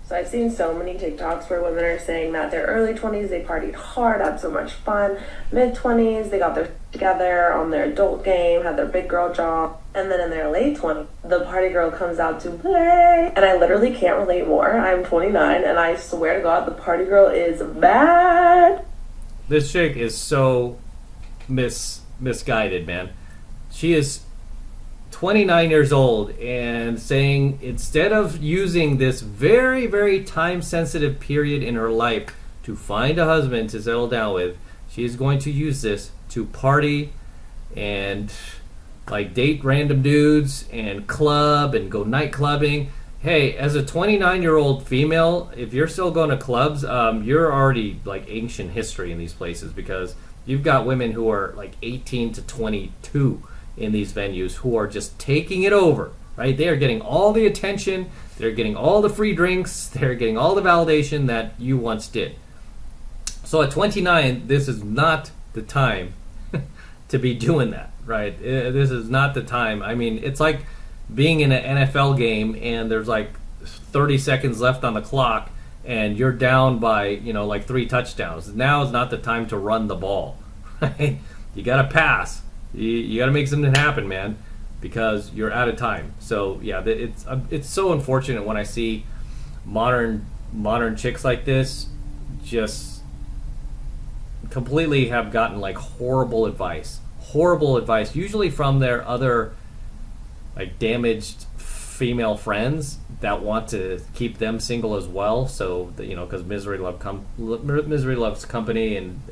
So I've seen so many TikToks where women are saying that their early 20s, they partied hard, had so much fun. Mid-20s, they got their together on their adult game, had their big girl job. And then in their late 20s, the party girl comes out to play. And I literally can't relate more. I'm 29, and I swear to God, the party girl is bad. This chick is so misguided, man. She is 29 years old and saying instead of using this very, very time-sensitive period in her life to find a husband to settle down with, she is going to use this to party and like date random dudes and club and go night clubbing. Hey, as a 29-year-old female, if you're still going to clubs, you're already like ancient history in these places, because you've got women who are like 18 to 22 in these venues who are just taking it over, right? They are getting all the attention, they're getting all the free drinks, they're getting all the validation that you once did. So at 29, this is not the time to be doing that, right? This is not the time. I mean, it's like being in an NFL game and there's like 30 seconds left on the clock and you're down by, like 3 touchdowns. Now is not the time to run the ball, right? You got to pass. You got to make something happen, man, because you're out of time. So yeah, it's so unfortunate when I see modern chicks like this just completely have gotten like horrible advice, usually from their other like damaged female friends that want to keep them single as well. So because misery loves company, and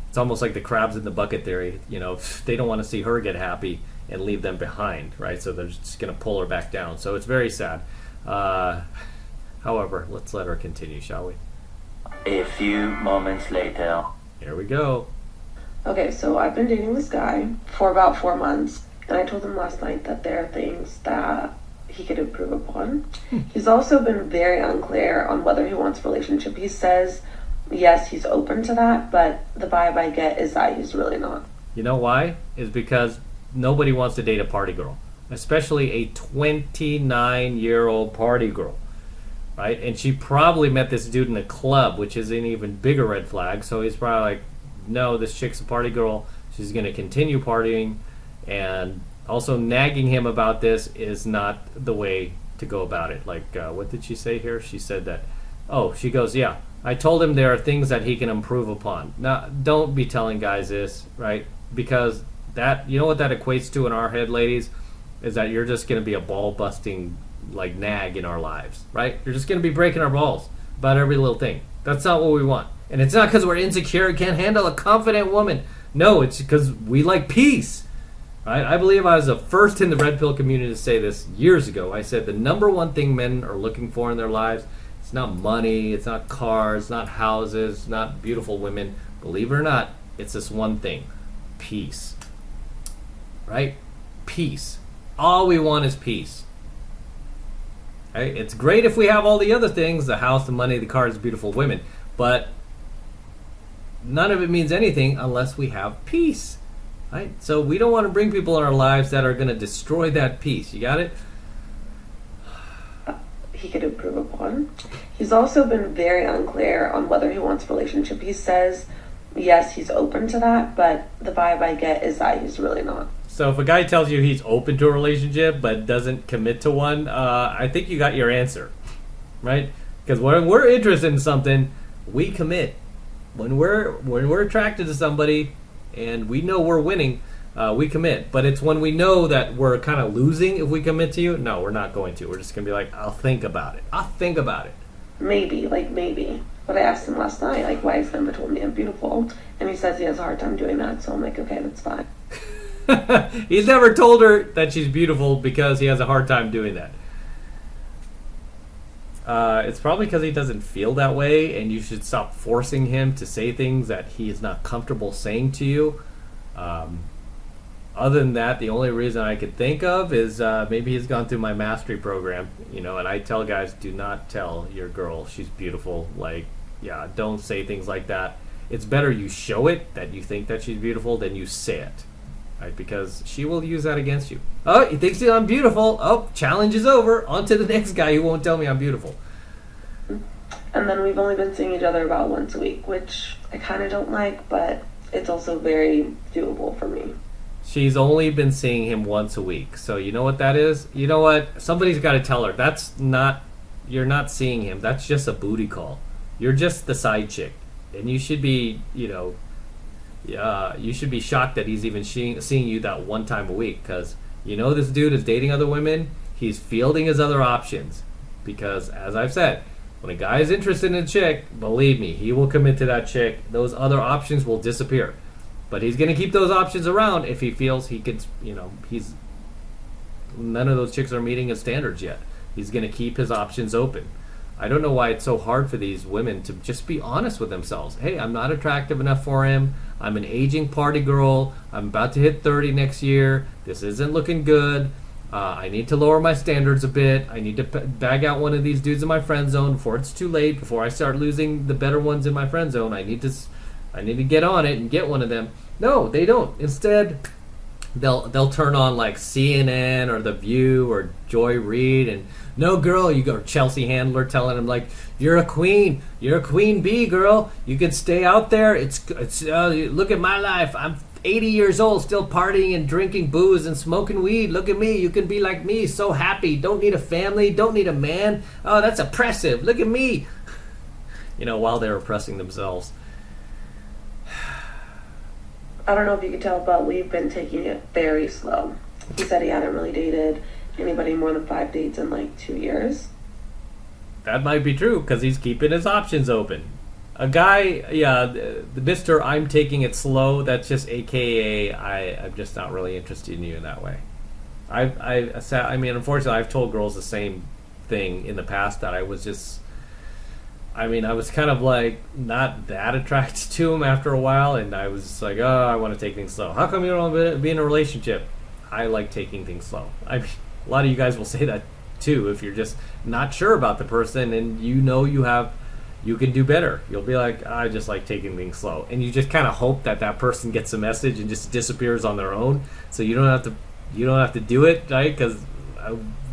it's almost like the crabs in the bucket theory. They don't want to see her get happy and leave them behind, right? So they're just going to pull her back down. So it's very sad. However, let's let her continue, shall we? A few moments later. Here we go. Okay, so I've been dating this guy for about 4 months, and I told him last night that there are things that he could improve upon. He's also been very unclear on whether he wants a relationship. He says yes, he's open to that, but the vibe I get is that he's really not. You know why? Is because nobody wants to date a party girl, especially a 29-year-old party girl, right? And she probably met this dude in a club, which is an even bigger red flag. So he's probably like, no, this chick's a party girl. She's going to continue partying, and also nagging him about this is not the way to go about it. Like, what did she say here? She said that, she goes, yeah, I told him there are things that he can improve upon. Now, don't be telling guys this, right? Because that, you know what that equates to in our head, ladies, is that you're just going to be a ball-busting, like, nag in our lives, right? You're just going to be breaking our balls about every little thing. That's not what we want. And it's not because we're insecure and can't handle a confident woman. No, it's because we like peace, right? I believe I was the first in the red pill community to say this years ago. I said the number one thing men are looking for in their lives, it's not money, it's not cars, it's not houses, it's not beautiful women. Believe it or not, it's this one thing: peace. Right? Peace. All we want is peace. Right? It's great if we have all the other things, the house, the money, the cars, beautiful women, but none of it means anything unless we have peace. Right? So we don't want to bring people in our lives that are going to destroy that peace. You got it? He could improve upon. He's also been very unclear on whether he wants a relationship. He says yes, he's open to that, but the vibe I get is that he's really not. So if a guy tells you he's open to a relationship but doesn't commit to one, I think you got your answer, right? Because when we're interested in something, we commit. When we're attracted to somebody and we know we're winning, we commit. But it's when we know that we're kind of losing if we commit to you, no, we're not going to. We're just going to be like, I'll think about it. Maybe. But I asked him last night, like, why has he never told me I'm beautiful? And he says he has a hard time doing that. So I'm like, okay, that's fine. He's never told her that she's beautiful because he has a hard time doing that. It's probably because he doesn't feel that way, and you should stop forcing him to say things that he is not comfortable saying to you. Other than that, the only reason I could think of is maybe he's gone through my mastery program, and I tell guys, do not tell your girl she's beautiful. Like, yeah, don't say things like that. It's better you show it that you think that she's beautiful than you say it, right? Because she will use that against you. Oh, he thinks I'm beautiful. Oh, challenge is over. On to the next guy who won't tell me I'm beautiful. And then we've only been seeing each other about once a week, which I kind of don't like, but it's also very doable for me. She's only been seeing him once a week. So you know what that is? You know what? Somebody's got to tell her. You're not seeing him. That's just a booty call. You're just the side chick. And you should be, you should be shocked that he's even seeing you that one time a week. Because this dude is dating other women. He's fielding his other options. Because, as I've said, when a guy is interested in a chick, believe me, he will commit to that chick. Those other options will disappear. But he's going to keep those options around if he feels he could, none of those chicks are meeting his standards yet. He's going to keep his options open. I don't know why it's so hard for these women to just be honest with themselves. Hey, I'm not attractive enough for him. I'm an aging party girl. I'm about to hit 30 next year. This isn't looking good. I need to lower my standards a bit. I need to bag out one of these dudes in my friend zone before it's too late, before I start losing the better ones in my friend zone. I need to get on it and get one of them. No, they don't. Instead, they'll turn on like CNN or The View or Joy Reid, and no girl, you go Chelsea Handler telling him like, you're a queen bee, girl. You can stay out there. It's look at my life. I'm 80 years old, still partying and drinking booze and smoking weed. Look at me. You can be like me. So happy. Don't need a family. Don't need a man. Oh, that's oppressive. Look at me. While they're oppressing themselves. I don't know if you can tell, but we've been taking it very slow. He said he hadn't really dated anybody more than 5 dates in like 2 years. That might be true because he's keeping his options open. A guy, the Mr. I'm taking it slow, that's just AKA I'm just not really interested in you in that way. Unfortunately, I've told girls the same thing in the past that I was kind of like not that attracted to him after a while, and I was just like, oh, I want to take things slow. How come you don't want to be in a relationship? I like taking things slow. A lot of you guys will say that too if you're just not sure about the person and you can do better. You'll be like, I just like taking things slow, and you just kind of hope that person gets a message and just disappears on their own, so you don't have to do it, right? Because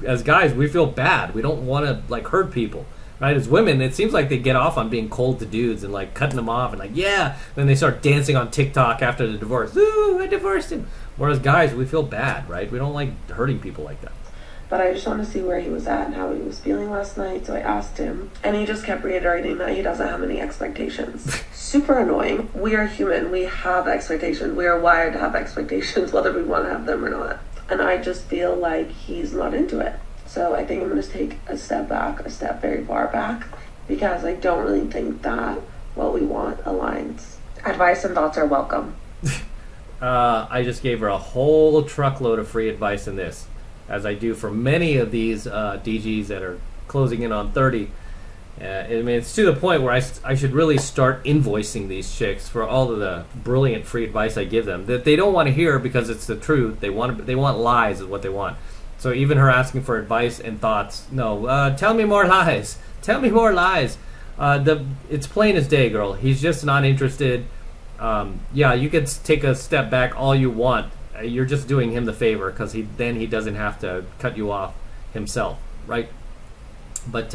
as guys, we feel bad. We don't want to like hurt people. Right, as women, it seems like they get off on being cold to dudes and like cutting them off and like, yeah. Then they start dancing on TikTok after the divorce. Ooh, I divorced him. Whereas guys, we feel bad, right? We don't like hurting people like that. But I just wanted to see where he was at and how he was feeling last night, so I asked him. And he just kept reiterating that he doesn't have any expectations. Super annoying. We are human. We have expectations. We are wired to have expectations, whether we want to have them or not. And I just feel like he's not into it. So I think I'm going to take a step very far back, because I don't really think that what we want aligns. Advice and thoughts are welcome. I just gave her a whole truckload of free advice in this, as I do for many of these DGs that are closing in on 30. It's to the point where I should really start invoicing these chicks for all of the brilliant free advice I give them that they don't want to hear because it's the truth. They want lies is what they want. So even her asking for advice and thoughts, no, tell me more lies. Tell me more lies. It's plain as day, girl. He's just not interested. You could take a step back all you want. You're just doing him the favor because he doesn't have to cut you off himself, right? But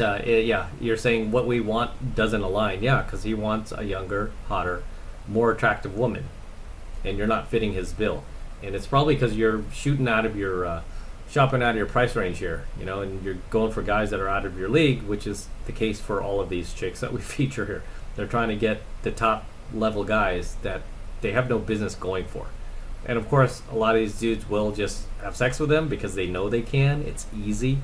you're saying what we want doesn't align. Yeah, because he wants a younger, hotter, more attractive woman, and you're not fitting his bill. And it's probably because you're shopping out of your price range here, and you're going for guys that are out of your league, which is the case for all of these chicks that we feature here. They're trying to get the top level guys that they have no business going for. And of course, a lot of these dudes will just have sex with them because they know they can. It's easy.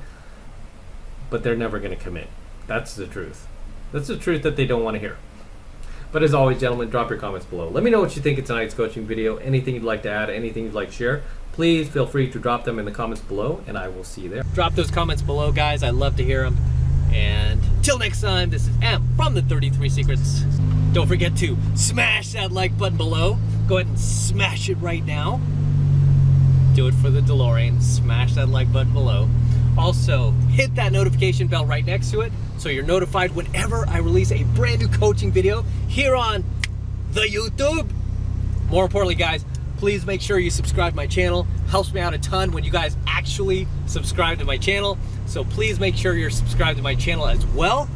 But they're never going to commit. That's the truth. That's the truth that they don't want to hear. But as always, gentlemen, drop your comments below. Let me know what you think of tonight's coaching video. Anything you'd like to add, anything you'd like to share, please feel free to drop them in the comments below, and I will see you there. Drop those comments below, guys. I love to hear them. And till next time, this is M from the 33 Secrets. Don't forget to smash that like button below. Go ahead and smash it right now. Do it for the DeLorean. Smash that like button below. Also, hit that notification bell right next to it so you're notified whenever I release a brand new coaching video here on the YouTube. More importantly, guys, please make sure you subscribe to my channel. Helps me out a ton when you guys actually subscribe to my channel. So please make sure you're subscribed to my channel as well.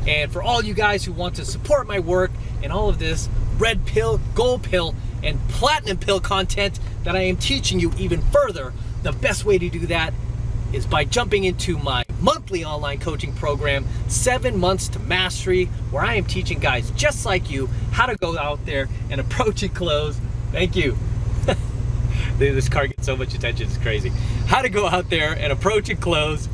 And for all you guys who want to support my work and all of this red pill, gold pill, and platinum pill content that I am teaching you even further, the best way to do that is by jumping into my monthly online coaching program, 7 Months to Mastery, where I am teaching guys just like you how to go out there and approach and close. Thank you. This car gets so much attention, it's crazy. How to go out there and approach and close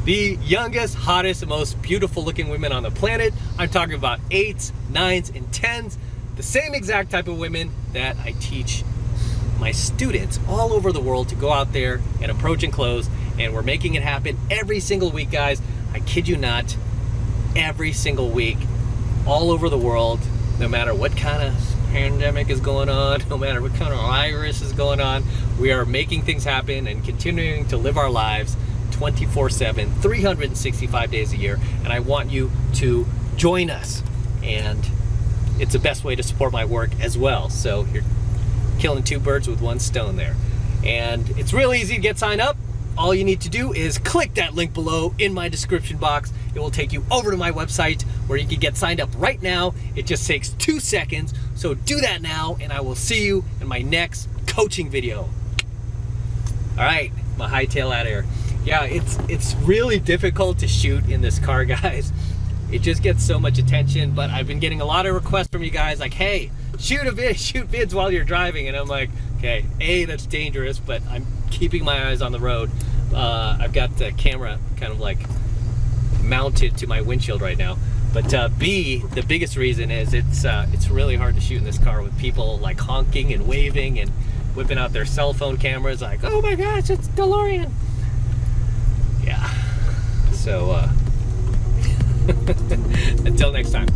the youngest, hottest, and most beautiful looking women on the planet. I'm talking about 8s, 9s, and 10s. The same exact type of women that I teach my students all over the world to go out there and approach and close. And we're making it happen every single week, guys. I kid you not, every single week, all over the world, no matter what kind of pandemic is going on, no matter what kind of virus is going on, we are making things happen and continuing to live our lives 24/7, 365 days a year. And I want you to join us. And it's the best way to support my work as well. So you're killing 2 birds with 1 stone there. And it's real easy to get signed up. All you need to do is click that link below in my description box. It will take you over to my website where you can get signed up right now. It just takes 2 seconds. So do that now, and I will see you in my next coaching video. All right, my hightail out of here. Yeah, it's really difficult to shoot in this car, guys. It just gets so much attention, but I've been getting a lot of requests from you guys like, hey, shoot vids while you're driving. And I'm like, okay, A, that's dangerous, but I'm keeping my eyes on the road. I've got the camera kind of like mounted to my windshield right now. But B, the biggest reason is it's really hard to shoot in this car with people like honking and waving and whipping out their cell phone cameras like, oh my gosh, it's DeLorean. Yeah, so until next time.